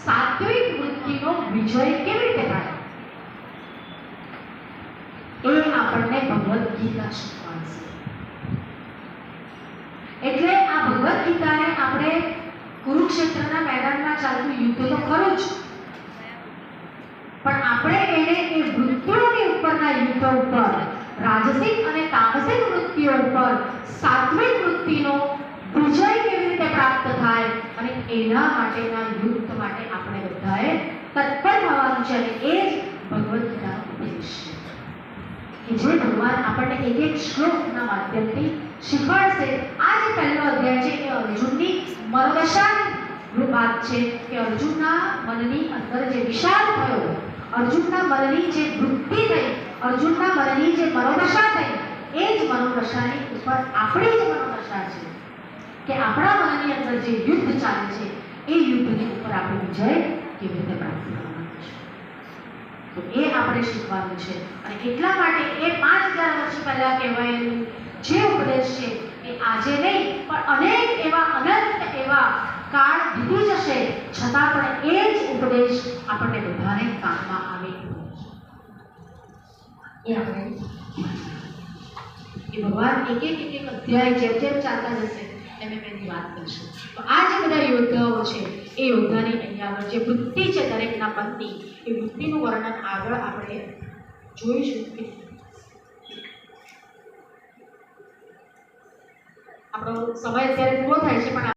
સાત્વિક વૃત્તિનો વિજય કેવી રીતે થાય એ આપણને ભગવદ્ ગીતા શીખવાડશે. એટલે આ ભગવદ્ ગીતાને આપણે કુરુક્ષેત્રના મેદાનમાં ચાલતું યુદ્ધ તો ખરું જ, પણ આપણે એને એ વૃત્તિઓની ઉપરના યુદ્ધ ઉપર, રાજસિક અને તામસિક વૃત્તિઓ ઉપર સાત્વિક વૃત્તિનો વિજય કેવી રીતે પ્રાપ્ત થાય અને એના માટેના યુદ્ધ માટે આપણે બધાએ તત્પર થવાનું છે. અને એ જ ભગવદ્ ગીતાનો ઉપદેશ છે કે જે ભગવાન આપણને એક એક શ્લોકના માધ્યમથી શીખવાડશે. આ જે પહેલો અધ્યાય છે એ અર્જુનની મનોદશાની વાત છે કે અર્જુનના મનની અંદર જે વિચાર થયો, અર્જુનના મનની જે વૃત્તિ થઈ, અર્જુનના મનની જે મનોદશા થઈ, એ જ મનોદશાની ઉપર આપણી જ મનોદશા છે કે આપણા મનની અંદર જે યુદ્ધ ચાલે છે એ યુદ્ધની ઉપર આપણે વિજય કેવી રીતે પ્રાપ્ત કરવાનો છે. તો એ આપણે શીખવાનું છે. અને એટલા માટે એ 5000 વર્ષ પહેલા કહેવાયેલું જે ઉપદેશ છે એ આજે નહીં પણ અનેક એવા અનંત એવા કાળ વીતી જશે છતાં પણ એ જ ઉપદેશ આપણને બધાને કામમાં આવે એ આપણે એ ભગવાન એક એક અધ્યાય જેમ જેમ ચાલતા જશે એમ એની વાત કરીશું. તો આ જે બધા યોદ્ધાઓ છે એ યોદ્ધાની અહીંયા આગળ જે વૃત્તિ છે દરેકના મનની, એ વૃત્તિનું વર્ણન આગળ આપણે જોઈશું. આપણો સમય અત્યારે પૂરો થાય છે પણ